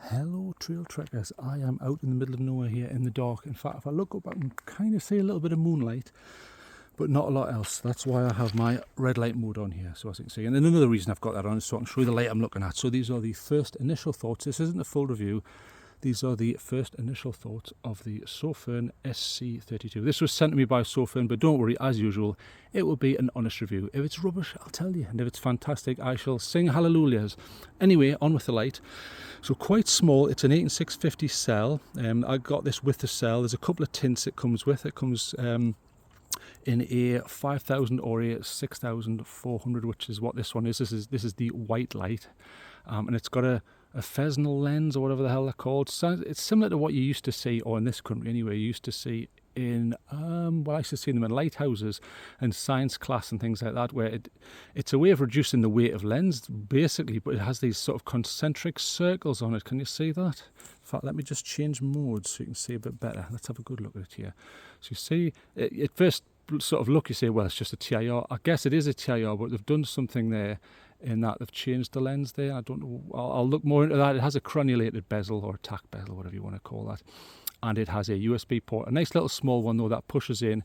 Hello trail trekkers, I am out in the middle of nowhere here in the dark. In fact, if I look up I can kind of see a little bit of moonlight, but not a lot else. That's why I have my red light mode on here, so as you can see. And then another reason I've got that on is so I can show you the light I'm looking at. So these are the first initial thoughts. This isn't a full review. These are the first initial thoughts of the Sofirn SC32. This was sent to me by Sofirn, but don't worry, as usual, it will be an honest review. If it's rubbish, I'll tell you, and if it's fantastic, I shall sing hallelujahs. Anyway, on with the light. So quite small, it's an 18650 cell. I got this with the cell. There's a couple of tints it comes with. It comes in a 5000 or a 6400, which is what this one is. This is the white light, and it's got a Fresnel lens or whatever the hell they're called. So it's similar to what you used to see, or in this country anyway, you used to see in well, I used to see them in lighthouses and science class and things like that, where it's a way of reducing the weight of lens basically, but it has these sort of concentric circles on it. Can you see that? In fact, let me just change modes so you can see a bit better. Let's have a good look at it here. So you see, at first sort of look, you say, well, it's just a TIR. I guess it is a TIR, but they've done something there in that they've changed the lens there. I don't know, I'll look more into that. It has a crenulated bezel or tack bezel, whatever you want to call that, and it has a USB port, a nice little small one though, that pushes in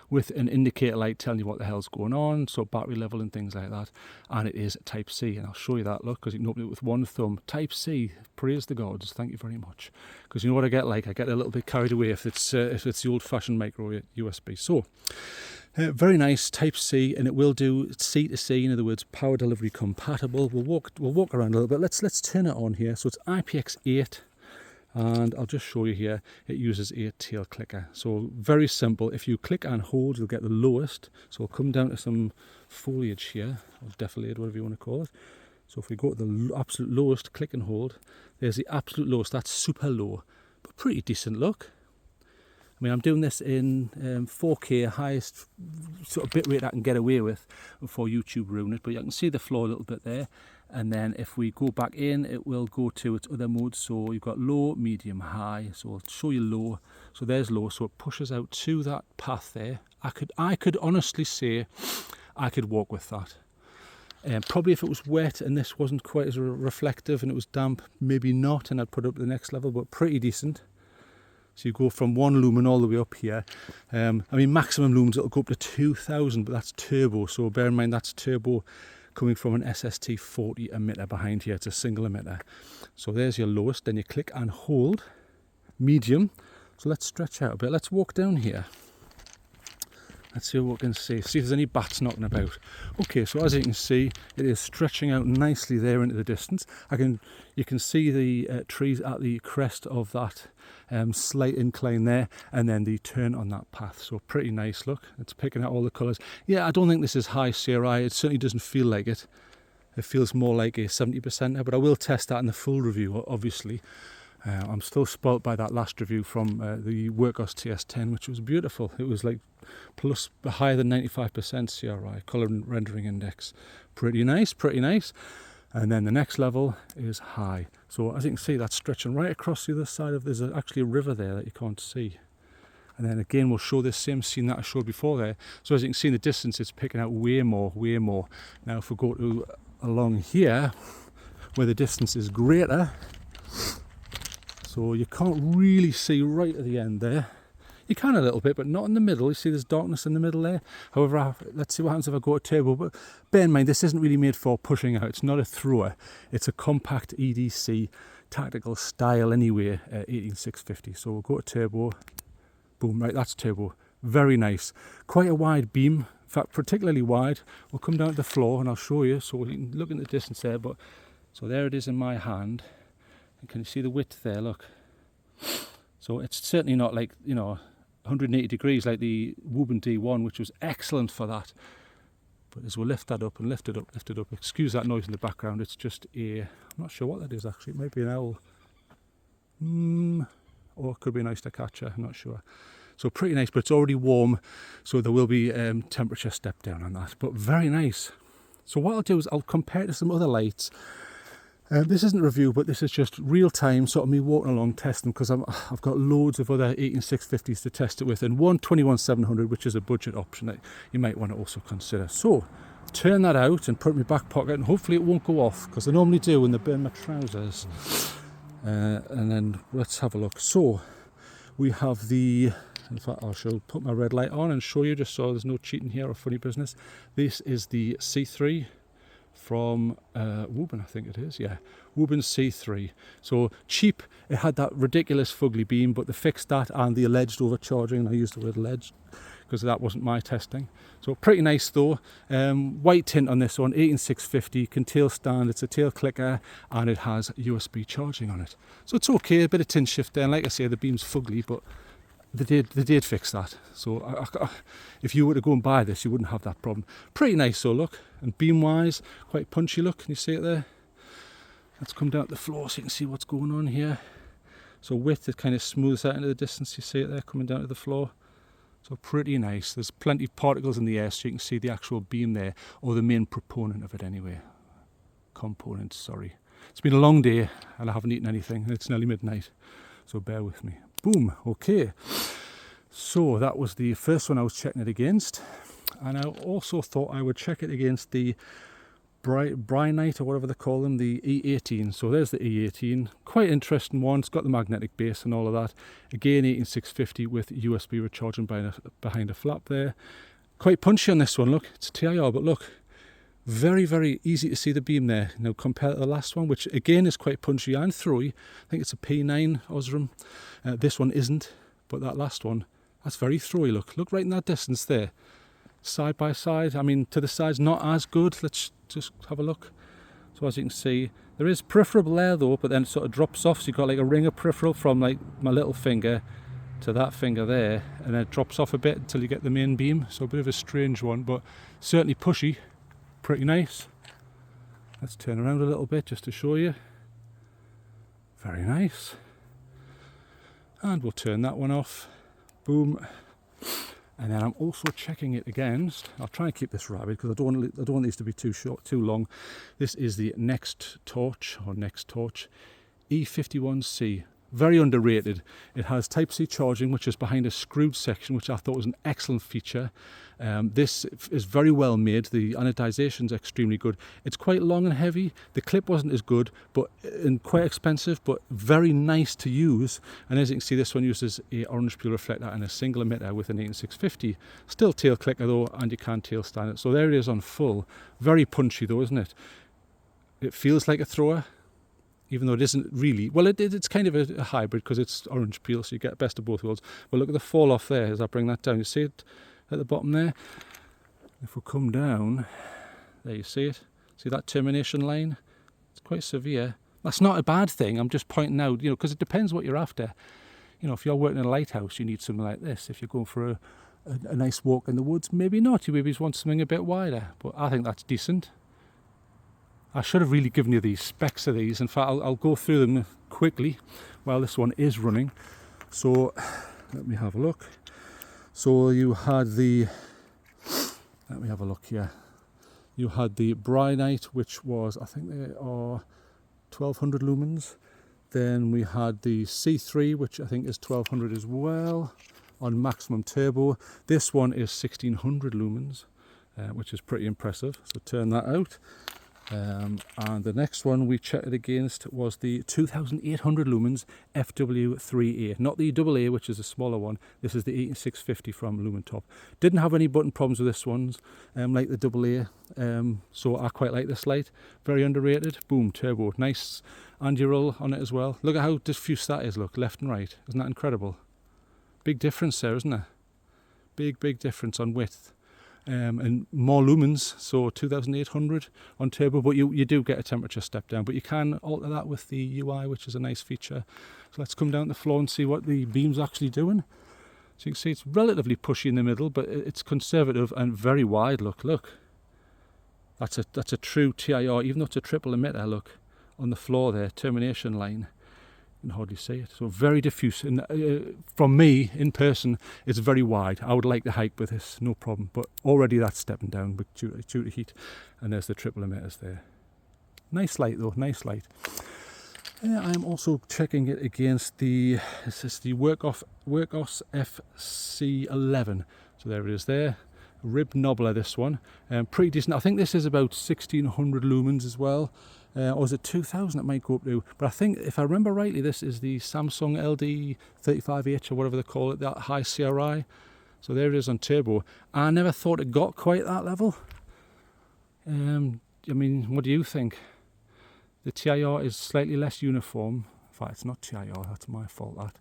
with an indicator light telling you what the hell's going on, so battery level and things like that. And it is Type C, and I'll show you that, look, because you can open it with one thumb. Type C, praise the gods, thank you very much. Because you know what I get like? I get a little bit carried away if it's the old-fashioned micro USB. So very nice, Type C, and it will do C to C, in other words, power delivery compatible. We'll walk around a little bit. Let's turn it on here. So it's IPX8, and I'll just show you here. It uses a tail clicker. So very simple. If you click and hold, you'll get the lowest. So we'll come down to some foliage here, or defilade, whatever you want to call it. So if we go to the absolute lowest, click and hold, there's the absolute lowest. That's super low, but pretty decent look. I mean, I'm doing this in 4K, highest sort of bit rate I can get away with before YouTube ruin it. But you can see the floor a little bit there. And then if we go back in, it will go to its other modes. So you've got low, medium, high. So I'll show you low. So there's low. So it pushes out to that path there. I could honestly say I could walk with that. Probably if it was wet and this wasn't quite as reflective and it was damp, maybe not. And I'd put it up to the next level, but pretty decent. So you go from 1 lumen all the way up here. I mean, maximum lumens, it'll go up to 2000, but that's turbo. So bear in mind, that's turbo coming from an SST40 emitter behind here. It's a single emitter. So there's your lowest. Then you click and hold. Medium. So let's stretch out a bit. Let's walk down here. Let's see what we can see. See if there's any bats knocking about. Okay, so as you can see, it is stretching out nicely there into the distance. You can see the trees at the crest of that slight incline there, and then the turn on that path. So pretty nice look. It's picking out all the colours. Yeah, I don't think this is high CRI. It certainly doesn't feel like it. It feels more like a 70% now, but I will test that in the full review, obviously. I'm still spoilt by that last review from the Workhorse TS10, which was beautiful. It was like plus higher than 95% CRI, colour rendering index. Pretty nice, pretty nice. And then the next level is high. So as you can see, that's stretching right across the other side of, there's actually a river there that you can't see. And then again, we'll show this same scene that I showed before there. So as you can see in the distance, it's picking out way more, way more. Now if we go to along here, where the distance is greater, so you can't really see right at the end there. You can a little bit, but not in the middle. You see there's darkness in the middle there. However, let's see what happens if I go to turbo. But bear in mind, this isn't really made for pushing out. It's not a thrower. It's a compact EDC tactical style anyway, 18650. So we'll go to turbo. Boom, right, that's turbo. Very nice. Quite a wide beam. In fact, particularly wide. We'll come down to the floor and I'll show you. So you can look in the distance there. But so there it is in my hand. And can you see the width there? Look. So it's certainly not like, 180 degrees like the Woburn D1, which was excellent for that. But as we lift that up and lift it up, excuse that noise in the background, it's just I'm not sure what that is actually. It might be an owl. Or it could be an oyster catcher, I'm not sure. So pretty nice, but it's already warm, so there will be temperature step down on that. But very nice. So what I'll do is I'll compare it to some other lights. This isn't a review, but this is just real time, sort of me walking along testing, because I've got loads of other 18650s to test it with, and one 21700, which is a budget option that you might want to also consider. So turn that out and put it in my back pocket, and hopefully it won't go off, because I normally do when they burn my trousers. And then let's have a look. So we have the, in fact I'll put my red light on and show you just so there's no cheating here or funny business. This is the C3 from Woburn, I think it is, yeah, Woburn C3. So cheap, it had that ridiculous fugly beam, but they fixed that and the alleged overcharging, and I used the word alleged because that wasn't my testing. So pretty nice though. White tint on this one, 18650, can tail stand, it's a tail clicker, and it has USB charging on it. So it's okay, a bit of tint shift there, and like I say, the beam's fugly, but they did fix that. So if you were to go and buy this, you wouldn't have that problem. Pretty nice though, look. And beam wise, quite punchy look. Can you see it there? Let's come down to the floor so you can see what's going on here. So width, it kind of smooths out into the distance. You see it there coming down to the floor. So pretty nice. There's plenty of particles in the air so you can see the actual beam there, or the main proponent of it anyway. Component, sorry. It's been a long day and I haven't eaten anything. It's nearly midnight, so bear with me. Boom, okay. So that was the first one I was checking it against. And I also thought I would check it against the Brynite, or whatever they call them, the E18. So there's the E18, quite interesting one. It's got the magnetic base and all of that. Again, 18650 with USB recharging behind a flap there. Quite punchy on this one, look, it's a TIR, but look, very, very easy to see the beam there. Now compared to the last one, which again is quite punchy and throwy. I think it's a P9 Osram. This one isn't, but that last one, that's very throwy, look right in that distance there. Side by side, I mean to the side's not as good. Let's just have a look. So as you can see, there is peripheral there though, but then it sort of drops off, so you've got like a ring of peripheral from like my little finger to that finger there, and then it drops off a bit until you get the main beam. So a bit of a strange one, but certainly pushy, pretty nice. Let's turn around a little bit just to show you. Very nice. And we'll turn that one off. Boom. And then I'm also checking it against, I'll try and keep this rapid because I don't want these to be too short, too long. This is the Next Torch E51C. Very underrated. It has Type-C charging, which is behind a screwed section, which I thought was an excellent feature. This is very well made. The anodization is extremely good. It's quite long and heavy. The clip wasn't as good, and quite expensive, but very nice to use. And as you can see, this one uses a orange peel reflector and a single emitter with an 18650. Still tail clicker though, and you can tail stand it. So there it is on full. Very punchy though, isn't it? It feels like a thrower, even though it isn't really. Well, it's kind of a hybrid because it's orange peel, so you get best of both worlds. But look at the fall off there as I bring that down. You see it at the bottom there? If we come down, there you see it. See that termination line? It's quite severe. That's not a bad thing. I'm just pointing out, because it depends what you're after. If you're working in a lighthouse, you need something like this. If you're going for a nice walk in the woods, maybe not. You maybe just want something a bit wider. But I think that's decent. I should have really given you these specs of these. In fact, I'll go through them quickly while this one is running. So let me have a look. So you had the, let me have a look here. You had the Brynite, which was, I think they are 1200 lumens. Then we had the C3, which I think is 1200 as well, on maximum turbo. This one is 1600 lumens, which is pretty impressive. So turn that out. And the next one we checked it against was the 2800 lumens FW3A, not the AA, which is a smaller one. This is the 18650 from Lumen Top. Didn't have any button problems with this ones, like the AA. So I quite like this light. Very underrated. Boom, turbo, nice anti-roll on it as well. Look at how diffuse that is. Look, left and right. Isn't that incredible? Big difference there, isn't there? Big difference on width. And more lumens, so 2800 on turbo, but you do get a temperature step down, but you can alter that with the UI, which is a nice feature. So let's come down the floor and see what the beam's actually doing. So you can see it's relatively pushy in the middle, but it's conservative and very wide. Look, that's a true TIR, even though it's a triple emitter. Look on the floor there, termination line. You can hardly see it. So very diffuse, and from me in person it's very wide. I would like to hike with this, no problem, but already that's stepping down but due to heat. And there's the triple emitters there. Nice light though, nice light. I'm also checking it against the Workhorse FC11. So there it is there. Rib knobbler, this one. Pretty decent. I think this is about 1600 lumens as well. or is it 2000 it might go up to, but I think if I remember rightly this is the Samsung LD35H or whatever they call it, that high CRI. So there it is on turbo. I never thought it got quite that level. I mean, what do you think? The TIR is slightly less uniform. In fact, it's not TIR, that's my fault that.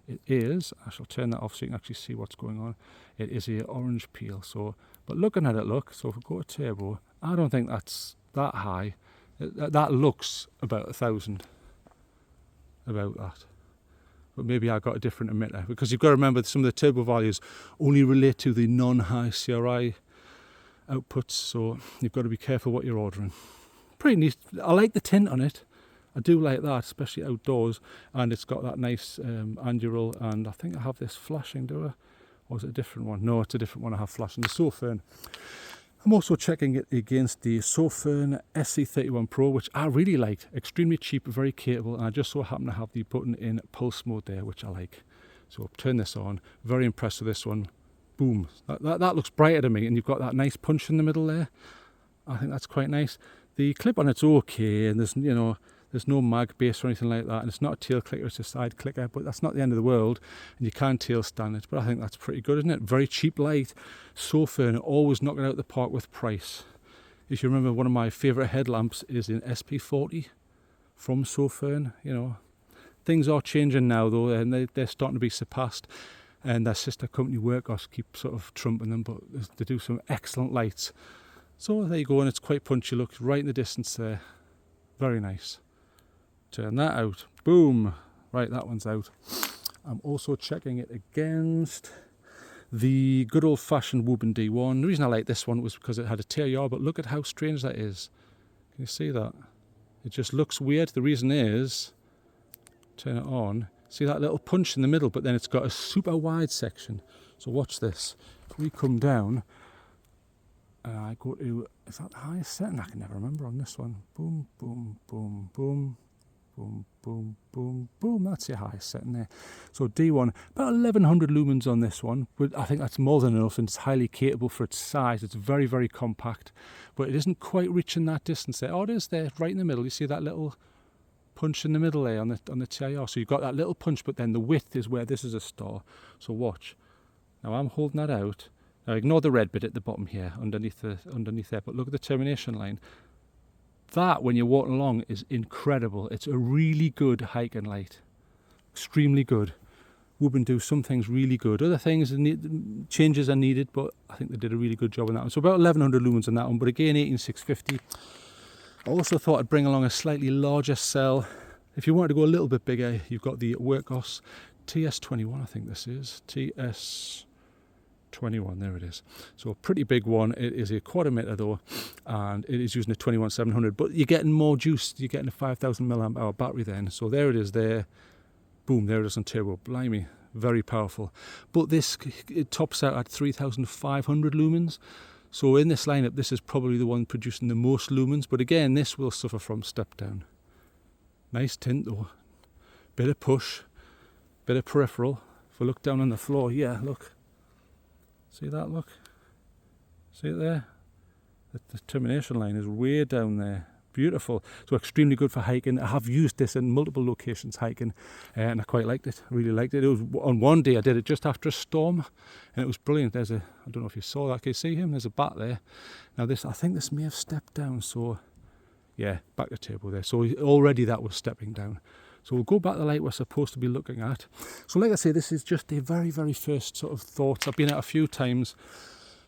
It is, I shall turn that off so you can actually see what's going on. It is a orange peel, so, but looking at it, look, so if we go to turbo, I don't think that's that high. That looks about 1000, about that. But maybe I got a different emitter, because you've got to remember that some of the turbo values only relate to the non-high CRI outputs, so you've got to be careful what you're ordering. Pretty neat. I like the tint on it. I do like that, especially outdoors, and it's got that nice angular, and I think I have this flashing, do I? Or is it a different one? No, it's a different one I have flashing, the Sofirn. I'm also checking it against the Sofirn SC32 Pro, which I really liked. Extremely cheap, very capable, and I just so happen to have the button in pulse mode there, which I like. So I'll turn this on. Very impressed with this one. Boom. That looks brighter to me, and you've got that nice punch in the middle there. I think that's quite nice. The clip on it's okay, and there's, you know, there's no mag base or anything like that, and it's not a tail clicker, it's a side clicker, but that's not the end of the world, and you can tail stand it, but I think that's pretty good, isn't it? Very cheap light. Sofirn always knocking out the park with price. If you remember, one of my favourite headlamps is an SP40 from Sofirn. You know, things are changing now though, and they're starting to be surpassed, and their sister company Workhorse keep sort of trumping them, but they do some excellent lights. So there you go, and it's quite punchy, look, right in the distance there. Very nice. Turn that out. Boom. Right, that one's out. I'm also checking it against the good old-fashioned Woburn D1. The reason I like this one was because it had a TIR, but look at how strange that is. Can you see that? It just looks weird. The reason is, turn it on, see that little punch in the middle, but then it's got a super wide section. So watch this. If we come down, I go to, is that the highest setting? I can never remember on this one. Boom, boom, boom, boom. Boom, boom, boom, boom. That's your highest setting there. So D1, about 1100 lumens on this one, but I think that's more than enough, and it's highly capable for its size. It's very, very compact, but it isn't quite reaching that distance there. Oh, it is there, right in the middle. You see that little punch in the middle there on the TIR. So you've got that little punch, but then the width is where this is a star. So watch. Now I'm holding that out. Now ignore the red bit at the bottom here, underneath there, but look at the termination line. That, when you're walking along, is incredible. It's a really good hiking light. Extremely good. Woburn do some things really good. Other things, changes are needed, but I think they did a really good job on that one. So about 1100 lumens on that one, but again, 18650. I also thought I'd bring along a slightly larger cell. If you wanted to go a little bit bigger, you've got the Workhorse TS21, I think this is. TS21, there it is. So a pretty big one. It is a quad emitter though, and it is using a 21700, but you're getting more juice. You're getting a 5000 milliamp hour battery then. So there it is there. Boom, there it is on turbo. Blimey, very powerful. But this, it tops out at 3500 lumens. So in this lineup, this is probably the one producing the most lumens, but again, this will suffer from step down. Nice tint though. Bit of push, bit of peripheral. If we look down on the floor, yeah, look. See that, look? See it there? The termination line is way down there. Beautiful. So extremely good for hiking. I have used this in multiple locations hiking, and I quite liked it. I really liked it. It was on one day I did it just after a storm, and it was brilliant. There's a, I don't know if you saw that. Can you see him? There's a bat there. Now this, I think this may have stepped down. So yeah, back to turbo there. So already that was stepping down. So we'll go back to the light we're supposed to be looking at. So like I say, this is just the very, very first sort of thoughts. I've been out a few times,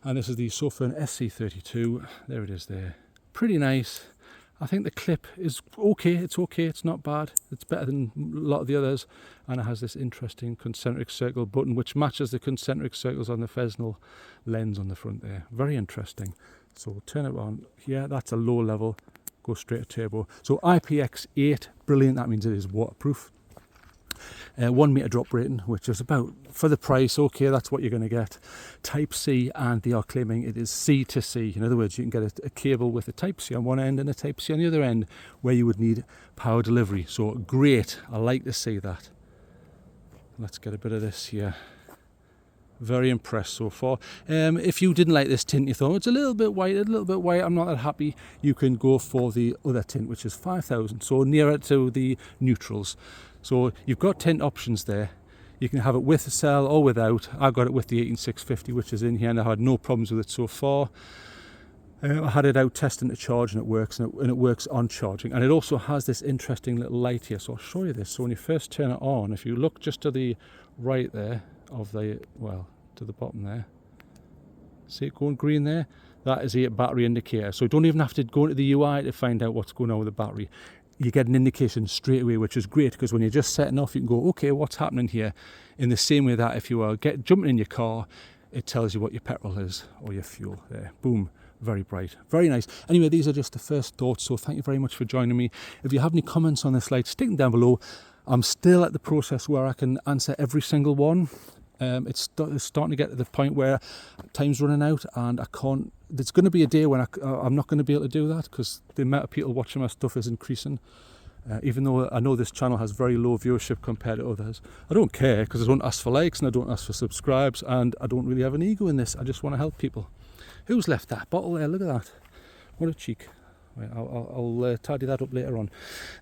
and this is the Sofirn SC32. There it is there. Pretty nice. I think the clip is okay. It's okay. It's not bad. It's better than a lot of the others. And it has this interesting concentric circle button, which matches the concentric circles on the Fresnel lens on the front there. Very interesting. So we'll turn it on here. That's a low level. Go straight to turbo. So IPX8, brilliant. That means it is waterproof. 1 meter drop rating, which is about, for the price, okay, that's what you're going to get. Type C, and they are claiming it is C to C. In other words, you can get a cable with a Type C on one end and a Type C on the other end, where you would need power delivery. So great, I like to see that. Let's get a bit of this here. Very impressed so far. If you didn't like this tint, you thought it's a little bit white, I'm not that happy, you can go for the other tint, which is 5000, so nearer to the neutrals. So you've got tint options there. You can have it with the cell or without. I got it with the 18650, which is in here, and I had no problems with it so far. I had it out testing to charge, and it works, and it works on charging. And it also has this interesting little light here, so I'll show you this. So when you first turn it on, if you look just to the right there of the, well, to the bottom there, see it going green there? That is a battery indicator. So you don't even have to go into the UI to find out what's going on with the battery. You get an indication straight away, which is great, because when you're just setting off, you can go, okay, what's happening here? In the same way that if you are jumping in your car, it tells you what your petrol is or your fuel there. Boom. Very bright, very nice. Anyway, these are just the first thoughts, so thank you very much for joining me. If you have any comments on this light, stick them down below. I'm still at the process where I can answer every single one. It's starting to get to the point where time's running out, and I can't. There's going to be a day when I'm not going to be able to do that, because the amount of people watching my stuff is increasing. Even though I know this channel has very low viewership compared to others, I don't care, because I don't ask for likes and I don't ask for subscribes, and I don't really have an ego in this. I just want to help people. Who's left that bottle there? Look at that. What a cheek. Right, I'll tidy that up later on.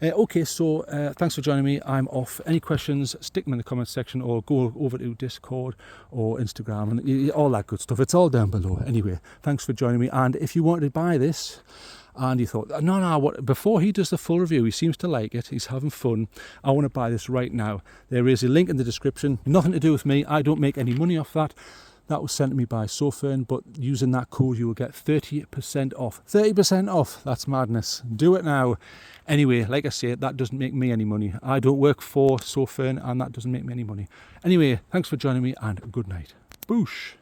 Okay, so thanks for joining me. I'm off. Any questions, stick them in the comments section, or go over to Discord or Instagram and all that good stuff. It's all down below. Anyway, thanks for joining me. And if you wanted to buy this and you thought, before he does the full review, he seems to like it, he's having fun, I want to buy this right now, there is a link in the description. Nothing to do with me. I don't make any money off that. That was sent to me by Sofirn, but using that code you will get 30% off. 30% off, that's madness. Do it now. Anyway, like I said, that doesn't make me any money. I don't work for Sofirn, and that doesn't make me any money. Anyway, thanks for joining me, and good night. Boosh.